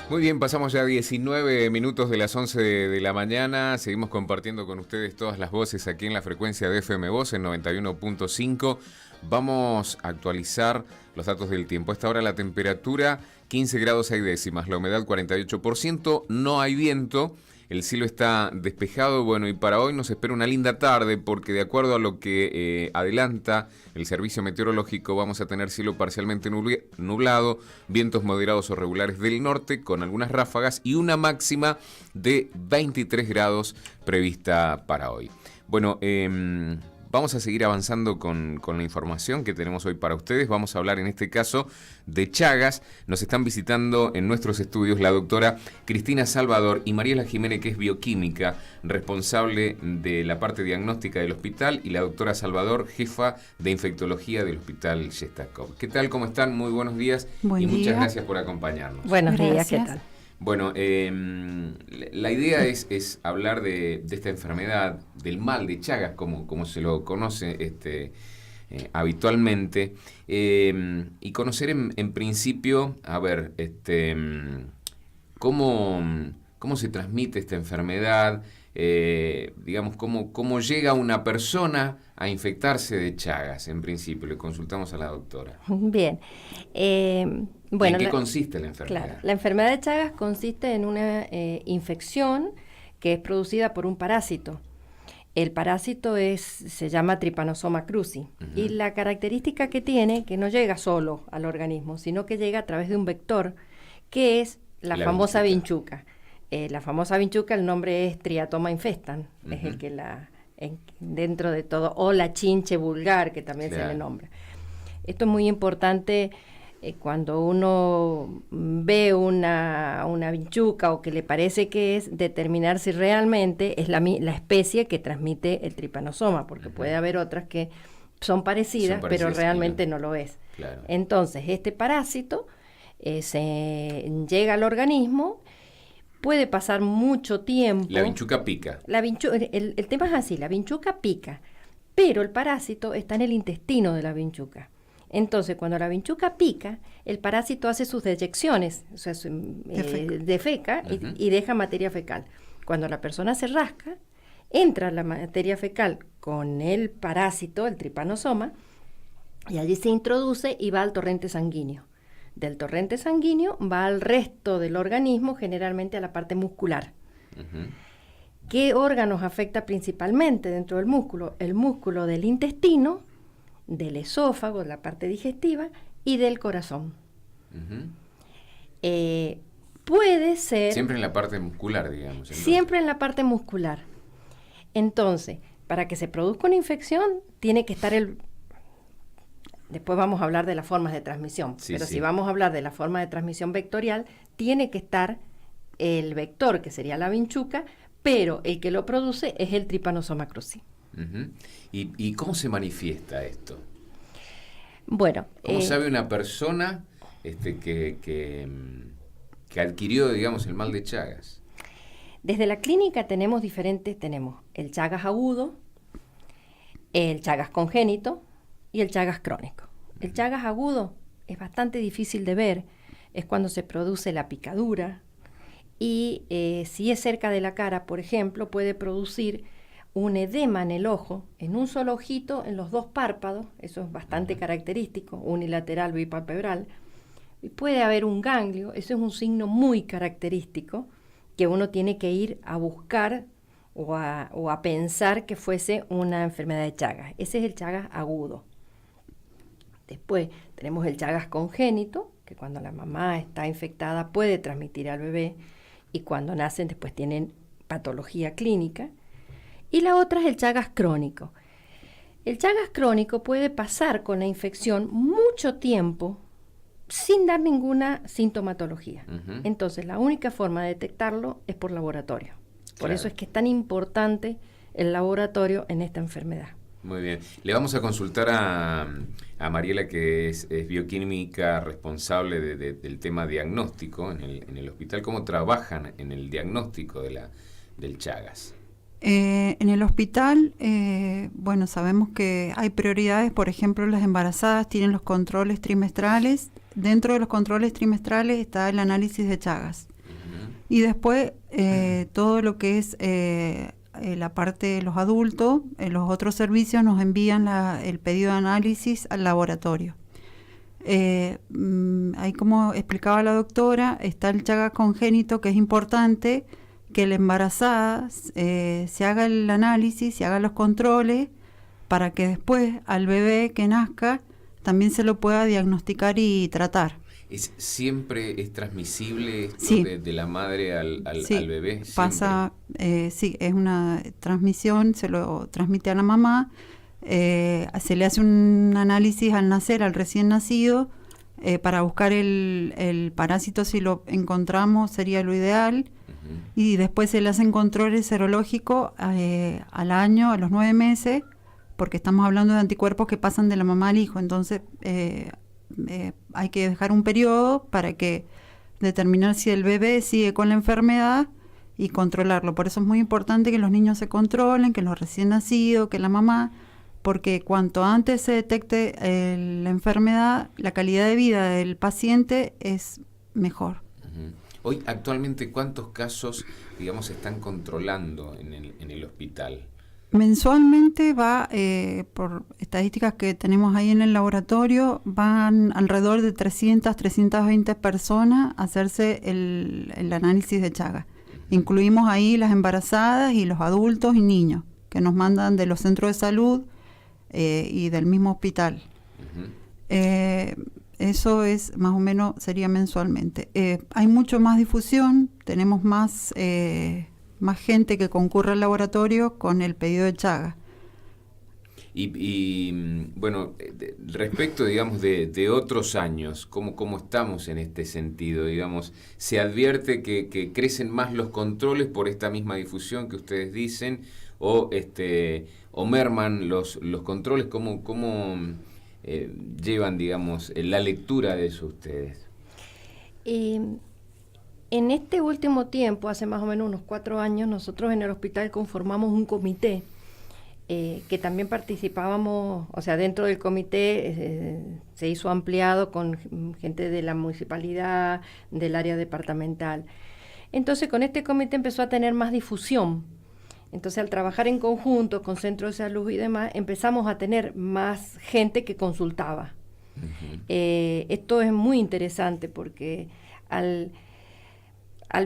Muy bien, pasamos ya 19 minutos de las 11 de la mañana. Seguimos compartiendo con ustedes todas las voces aquí en la frecuencia de FM Voz en 91.5. Vamos a actualizar los datos del tiempo. A esta hora la temperatura 15 grados 6 décimas, la humedad 48%, no hay viento. El cielo está despejado, bueno, y para hoy nos espera una linda tarde porque de acuerdo a lo que adelanta el servicio meteorológico vamos a tener cielo parcialmente nublado, vientos moderados o regulares del norte con algunas ráfagas y una máxima de 23 grados prevista para hoy. Bueno, vamos a seguir avanzando con la información que tenemos hoy para ustedes. Vamos a hablar en este caso de Chagas. Nos están visitando en nuestros estudios la doctora Cristina Salvador y Mariela Jiménez, que es bioquímica, responsable de la parte diagnóstica del hospital, y la doctora Salvador, jefa de infectología del hospital Shestakov. ¿Qué tal? ¿Cómo están? Muy buenos días. Muchas gracias por acompañarnos. Buenos días, ¿qué tal? Bueno, la idea es hablar de esta enfermedad, del mal de Chagas, como se lo conoce habitualmente, y conocer en principio, a ver, cómo se transmite esta enfermedad, digamos, cómo llega una persona a infectarse de Chagas, en principio. Le consultamos a la doctora. Bien. Bueno, ¿en qué consiste la enfermedad? Claro, la enfermedad de Chagas consiste en una infección que es producida por un parásito. El parásito se llama Trypanosoma cruzi, y la característica que tiene, que no llega solo al organismo, sino que llega a través de un vector, que es la famosa vinchuca. La famosa vinchuca, el nombre es Triatoma infestan, es el que dentro de todo, o la chinche vulgar, que también se le nombra. Esto es muy importante. Cuando uno ve una vinchuca o que le parece que es, determinar si realmente es la especie que transmite el tripanosoma, porque puede haber otras que son parecidas pero realmente no lo es. Claro. Entonces, este parásito se llega al organismo, puede pasar mucho tiempo. La vinchuca pica. El tema es así, la vinchuca pica, pero el parásito está en el intestino de la vinchuca. Entonces, cuando la vinchuca pica, el parásito hace sus deyecciones, o sea, defeca y deja materia fecal. Cuando la persona se rasca, entra la materia fecal con el parásito, el tripanosoma, y allí se introduce y va al torrente sanguíneo. Del torrente sanguíneo va al resto del organismo, generalmente a la parte muscular. ¿Qué órganos afecta principalmente dentro del músculo? El músculo del intestino, del esófago, la parte digestiva, y del corazón. Puede ser... Siempre en la parte muscular, digamos. Entonces. Siempre en la parte muscular. Entonces, para que se produzca una infección, tiene que estar Después vamos a hablar de las formas de transmisión, pero si vamos a hablar de la forma de transmisión vectorial, tiene que estar el vector, que sería la vinchuca, pero el que lo produce es el Trypanosoma cruzi. ¿Y cómo se manifiesta esto? Bueno, ¿cómo sabe una persona que adquirió, digamos, el mal de Chagas? Desde la clínica tenemos el Chagas agudo, el Chagas congénito y el Chagas crónico. El Chagas agudo es bastante difícil de ver, es cuando se produce la picadura, y si es cerca de la cara, por ejemplo, puede producir un edema en el ojo, en un solo ojito, en los dos párpados, eso es bastante característico, unilateral, bipalpebral, y puede haber un ganglio, eso es un signo muy característico que uno tiene que ir a buscar o a pensar que fuese una enfermedad de Chagas. Ese es el Chagas agudo. Después tenemos el Chagas congénito, que cuando la mamá está infectada puede transmitir al bebé, y cuando nacen después tienen patología clínica. Y la otra es el Chagas crónico. El Chagas crónico puede pasar con la infección mucho tiempo sin dar ninguna sintomatología. Entonces, la única forma de detectarlo es por laboratorio. Por eso es que es tan importante el laboratorio en esta enfermedad. Muy bien. Le vamos a consultar a Mariela, que es bioquímica responsable del tema diagnóstico en el hospital. ¿Cómo trabajan en el diagnóstico del Chagas? En el hospital, bueno, sabemos que hay prioridades. Por ejemplo, las embarazadas tienen los controles trimestrales. Dentro de los controles trimestrales está el análisis de Chagas. Y después todo lo que es la parte de los adultos, los otros servicios nos envían el pedido de análisis al laboratorio. Ahí, como explicaba la doctora, está el Chagas congénito, que es importante que la embarazada se haga el análisis, se haga los controles, para que después al bebé que nazca también se lo pueda diagnosticar y tratar. ¿Siempre es transmisible esto Sí. de la madre al bebé? ¿Siempre? Pasa, sí, es una transmisión, se lo transmite a la mamá, se le hace un análisis al nacer, al recién nacido, para buscar el parásito. Si lo encontramos sería lo ideal, y después se le hacen controles serológicos al año, a los 9 meses, porque estamos hablando de anticuerpos que pasan de la mamá al hijo. Entonces hay que dejar un periodo para que determinar si el bebé sigue con la enfermedad y controlarlo. Por eso es muy importante que los niños se controlen, que los recién nacidos, que la mamá, porque cuanto antes se detecte la enfermedad, la calidad de vida del paciente es mejor. Hoy, actualmente, ¿cuántos casos, digamos, se están controlando en el hospital? Mensualmente va, por estadísticas que tenemos ahí en el laboratorio, van alrededor de 320 personas a hacerse el análisis de Chagas. Incluimos ahí las embarazadas y los adultos y niños, que nos mandan de los centros de salud y del mismo hospital. Eso es más o menos, sería mensualmente. Hay mucho más difusión, tenemos más gente que concurre al laboratorio con el pedido de Chagas. Y bueno, respecto, digamos, de otros años, ¿cómo estamos en este sentido? Digamos, ¿se advierte que crecen más los controles por esta misma difusión que ustedes dicen? ¿O merman los controles? ¿Cómo llevan, digamos, la lectura de eso ustedes? En este último tiempo, hace más o menos unos 4 años, nosotros en el hospital conformamos un comité que también participábamos, o sea, dentro del comité se hizo ampliado con gente de la municipalidad, del área departamental. Entonces, con este comité empezó a tener más difusión. Entonces, al trabajar en conjunto con centros de salud y demás, empezamos a tener más gente que consultaba. Esto es muy interesante porque al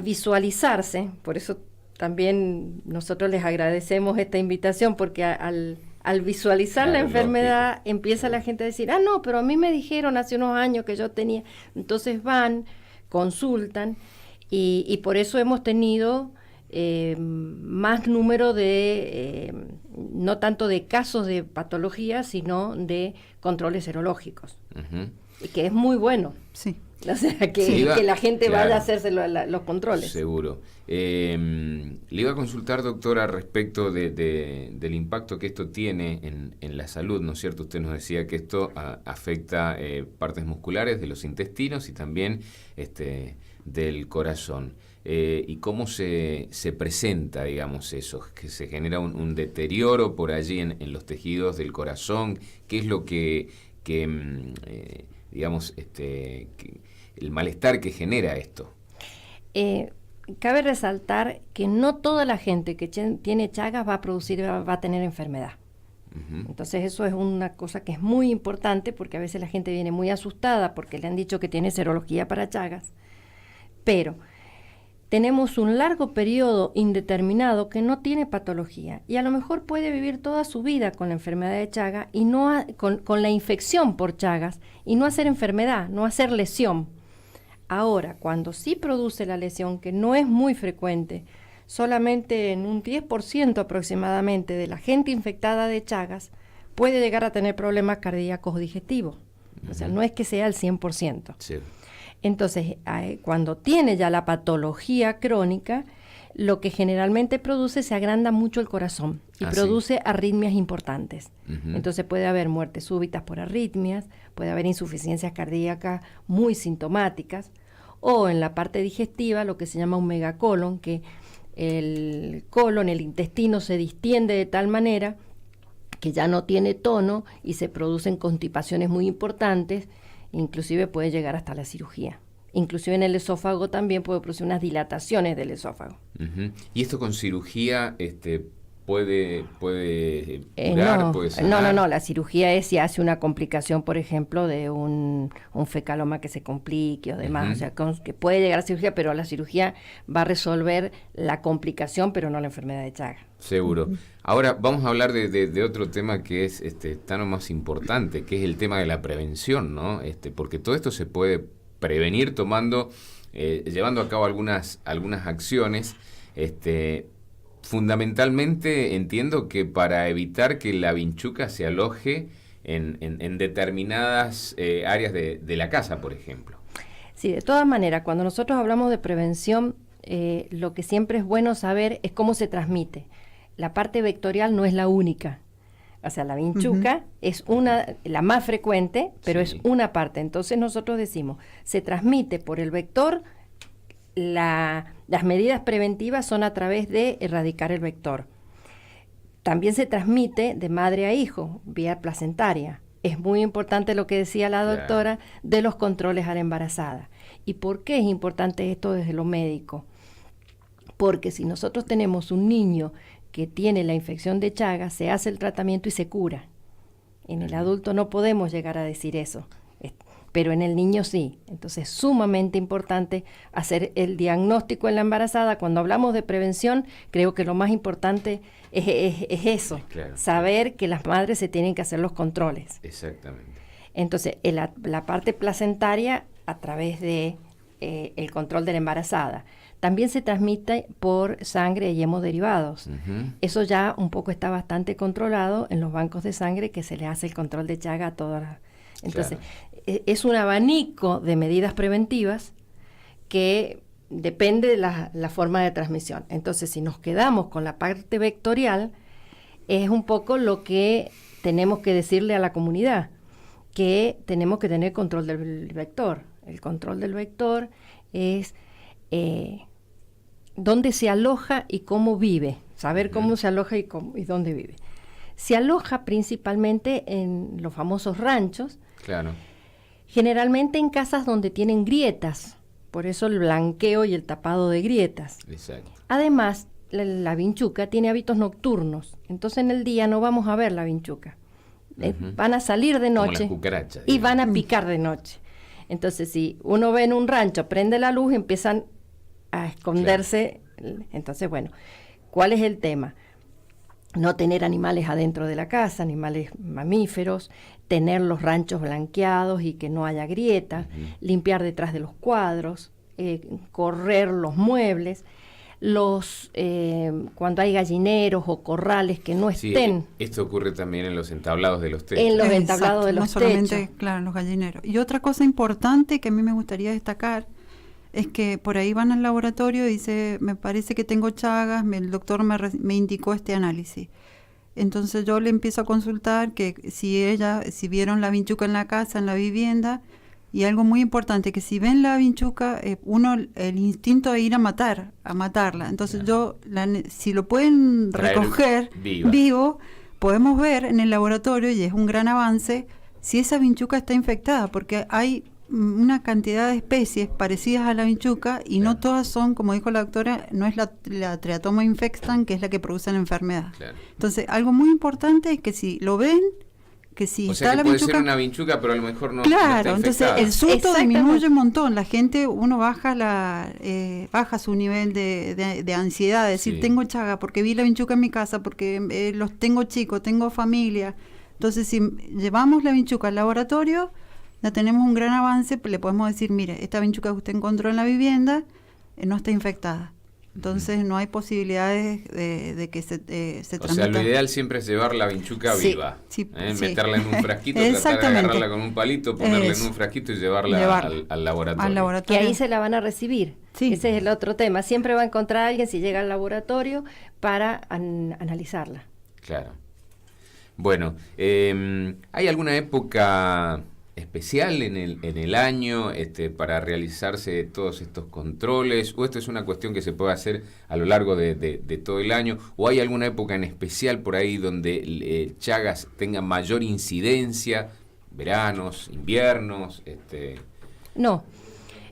visualizarse, por eso también nosotros les agradecemos esta invitación, porque al visualizar la enfermedad empieza la gente a decir, no, pero a mí me dijeron hace unos años que yo tenía. Entonces van, consultan, y por eso hemos tenido más número de, no tanto de casos de patología, sino de controles serológicos, que es muy bueno. Sí. O sea, que la gente vaya a hacerse los controles. Seguro. Le iba a consultar, doctora, respecto del impacto que esto tiene en la salud, ¿no es cierto? Usted nos decía que esto afecta partes musculares de los intestinos y también del corazón. ¿Y cómo se presenta, digamos, eso? ¿Que se genera un deterioro por allí en los tejidos del corazón? ¿Qué es lo que digamos, el malestar que genera esto? Cabe resaltar que no toda la gente que tiene Chagas va a tener enfermedad. Entonces eso es una cosa que es muy importante, porque a veces la gente viene muy asustada porque le han dicho que tiene serología para Chagas, pero tenemos un largo periodo indeterminado que no tiene patología y a lo mejor puede vivir toda su vida con la enfermedad de Chagas y con la infección por Chagas, y no hacer enfermedad, no hacer lesión. Ahora, cuando sí produce la lesión, que no es muy frecuente, solamente en un 10% aproximadamente de la gente infectada de Chagas puede llegar a tener problemas cardíacos o digestivos. O sea, no es que sea el 100%. Sí. Entonces, cuando tiene ya la patología crónica, lo que generalmente produce, se agranda mucho el corazón y produce arritmias importantes. Entonces puede haber muertes súbitas por arritmias, puede haber insuficiencias cardíacas muy sintomáticas, o en la parte digestiva lo que se llama un megacolon, que el colon, el intestino, se distiende de tal manera que ya no tiene tono y se producen constipaciones muy importantes, inclusive puede llegar hasta la cirugía. Inclusive en el esófago también puede producir unas dilataciones del esófago. Ujú. ¿Y esto con cirugía puede No, puede sanar? no, la cirugía es si hace una complicación, por ejemplo, de un fecaloma que se complique o demás, Ujú. o sea, que puede llegar a cirugía, pero la cirugía va a resolver la complicación, pero no la enfermedad de Chagas. Seguro. Ahora vamos a hablar de otro tema que es tan o más importante, que es el tema de la prevención, ¿no? Porque todo esto se puede prevenir llevando a cabo algunas acciones. Fundamentalmente entiendo que para evitar que la vinchuca se aloje en determinadas áreas de la casa, por ejemplo. Sí, de todas maneras, cuando nosotros hablamos de prevención, lo que siempre es bueno saber es cómo se transmite. La parte vectorial no es la única. O sea, la vinchuca es la más frecuente, pero Sí. es una parte. Entonces nosotros decimos, se transmite por el vector, las medidas preventivas son a través de erradicar el vector. También se transmite de madre a hijo, vía placentaria. Es muy importante lo que decía la doctora de los controles a la embarazada. ¿Y por qué es importante esto desde lo médico? Porque si nosotros tenemos un niño que tiene la infección de Chagas, se hace el tratamiento y se cura. En el adulto no podemos llegar a decir eso, pero en el niño sí. Entonces es sumamente importante hacer el diagnóstico en la embarazada. Cuando hablamos de prevención, creo que lo más importante es eso, Claro. saber que las madres se tienen que hacer los controles. Exactamente. Entonces, la parte placentaria a través de el control de la embarazada. También se transmite por sangre y hemoderivados. Ujú. Eso ya un poco está bastante controlado en los bancos de sangre, que se le hace el control de Chaga a todas las... Entonces, es un abanico de medidas preventivas que depende de la forma de transmisión. Entonces, si nos quedamos con la parte vectorial, es un poco lo que tenemos que decirle a la comunidad, que tenemos que tener control del vector. El control del vector es dónde se aloja y cómo vive, saber cómo se aloja y dónde vive. Se aloja principalmente en los famosos ranchos, Claro. generalmente en casas donde tienen grietas, por eso el blanqueo y el tapado de grietas. Exacto. Además, la vinchuca tiene hábitos nocturnos, entonces en el día no vamos a ver la vinchuca. Van a salir de Como noche las cucarachas, y digamos. van a picar de noche. Entonces, si uno ve en un rancho, prende la luz, empiezan a esconderse. Entonces, bueno, ¿cuál es el tema? No tener animales adentro de la casa, animales mamíferos, tener los ranchos blanqueados y que no haya grietas, limpiar detrás de los cuadros, correr los muebles, cuando hay gallineros o corrales que no Sí, estén esto ocurre también en los entablados de los techos. en los Exacto, entablados de no los solamente, techos. claro, en los gallineros. Y otra cosa importante que a mí me gustaría destacar es que por ahí van al laboratorio y dice, me parece que tengo Chagas, el doctor me indicó este análisis. Entonces yo le empiezo a consultar que si vieron la vinchuca en la casa, en la vivienda, y algo muy importante, que si ven la vinchuca, el instinto de ir a matarla. Entonces si lo pueden Traer recoger viva. vivo, podemos ver en el laboratorio, y es un gran avance, si esa vinchuca está infectada, porque hay una cantidad de especies parecidas a la vinchuca y no todas son, como dijo la doctora, no es la Triatoma infectans, que es la que produce la enfermedad. Claro. Entonces, algo muy importante es que si lo ven, que si O está sea que la puede vinchuca... ser una vinchuca, pero a lo mejor no Claro, está entonces infectada. el susto Exactamente. disminuye un montón. La gente, uno baja su nivel de ansiedad, de decir, Sí. tengo Chaga porque vi la vinchuca en mi casa, porque los tengo chicos, tengo familia. Entonces, si llevamos la vinchuca al laboratorio, ya tenemos un gran avance, le podemos decir, mire, esta vinchuca que usted encontró en la vivienda no está infectada. Entonces, no hay posibilidades de que se transmita. O sea, lo ideal siempre es llevar la vinchuca Sí, viva. sí, sí. Meterla en un frasquito, tratar de Exactamente. agarrarla con un palito, ponerla Eso. en un frasquito y llevarla al laboratorio. Al Que laboratorio. ahí se la van a recibir. Sí. Ese es el otro tema. Siempre va a encontrar a alguien si llega al laboratorio para analizarla. Claro. Bueno, ¿hay alguna época especial en el año para realizarse todos estos controles? ¿O esto es una cuestión que se puede hacer a lo largo de todo el año? ¿O hay alguna época en especial por ahí donde Chagas tenga mayor incidencia? ¿Veranos, inviernos? No.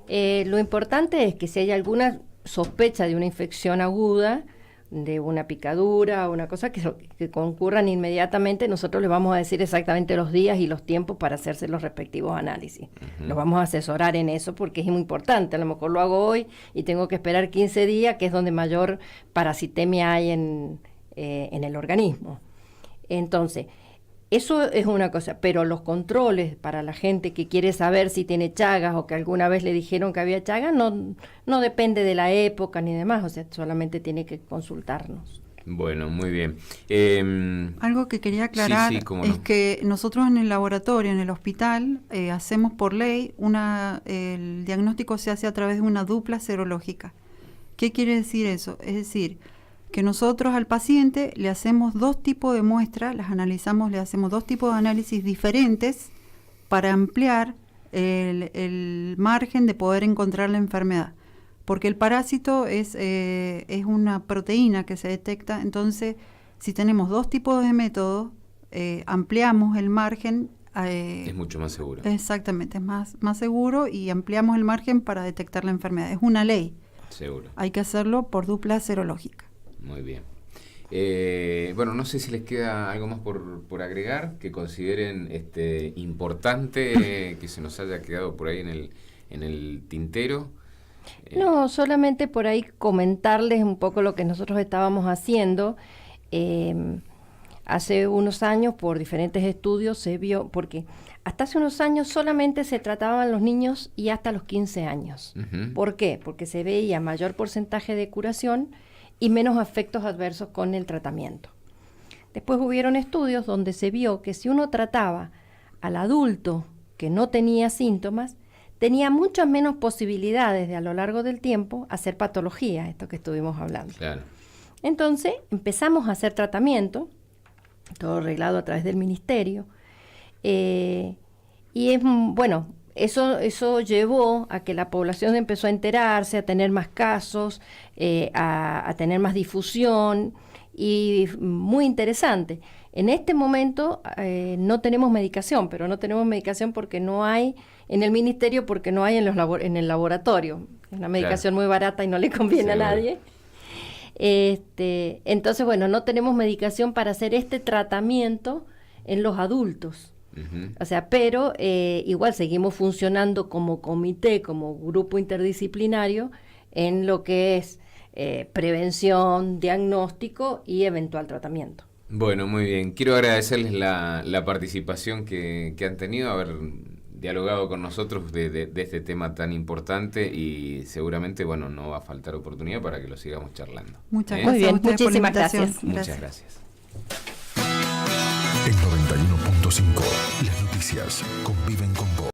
Lo importante es que si hay alguna sospecha de una infección aguda, de una picadura o una cosa que concurran inmediatamente, nosotros les vamos a decir exactamente los días y los tiempos para hacerse los respectivos análisis. Los vamos a asesorar en eso porque es muy importante. A lo mejor lo hago hoy y tengo que esperar 15 días, que es donde mayor parasitemia hay en el organismo. Entonces, eso es una cosa, pero los controles para la gente que quiere saber si tiene chagas o que alguna vez le dijeron que había chagas, no depende de la época ni demás, o sea, solamente tiene que consultarnos. Bueno, muy bien. Algo que quería aclarar es que nosotros en el laboratorio, en el hospital, hacemos por ley, el diagnóstico se hace a través de una dupla serológica. ¿Qué quiere decir eso? Es decir, que nosotros al paciente le hacemos 2 tipos de muestras, las analizamos, le hacemos 2 tipos de análisis diferentes para ampliar el margen de poder encontrar la enfermedad. Porque el parásito es una proteína que se detecta, entonces si tenemos 2 tipos de métodos, ampliamos el margen. Es mucho más seguro. Exactamente, es más seguro y ampliamos el margen para detectar la enfermedad. Es una ley. Seguro. Hay que hacerlo por dupla serológica. Muy bien. Bueno, no sé si les queda algo más por agregar que consideren importante que se nos haya quedado por ahí en el tintero. No, solamente por ahí comentarles un poco lo que nosotros estábamos haciendo. Hace unos años, por diferentes estudios, se vio, porque hasta hace unos años solamente se trataban los niños y hasta los 15 años. Uh-huh. ¿Por qué? Porque se veía mayor porcentaje de curación y menos efectos adversos con el tratamiento. Después hubieron estudios donde se vio que si uno trataba al adulto que no tenía síntomas, tenía muchas menos posibilidades de a lo largo del tiempo hacer patología, esto que estuvimos hablando. Claro. Entonces empezamos a hacer tratamiento, todo arreglado a través del ministerio, y es bueno. Eso llevó a que la población empezó a enterarse, a tener más casos, a tener más difusión, y muy interesante. En este momento no tenemos medicación, pero no tenemos medicación porque no hay en el ministerio, porque no hay en el laboratorio. Es una medicación muy barata y no le conviene a nadie. Entonces, bueno, no tenemos medicación para hacer este tratamiento en los adultos. Uh-huh. O sea, pero igual seguimos funcionando como comité, como grupo interdisciplinario en lo que es prevención, diagnóstico y eventual tratamiento. Bueno, muy bien. Quiero agradecerles la participación que han tenido, haber dialogado con nosotros de este tema tan importante, y seguramente, bueno, no va a faltar oportunidad para que lo sigamos charlando. Muchas gracias. Muy bien, muchísimas gracias. Muchas gracias. En 91.5, las noticias conviven con vos.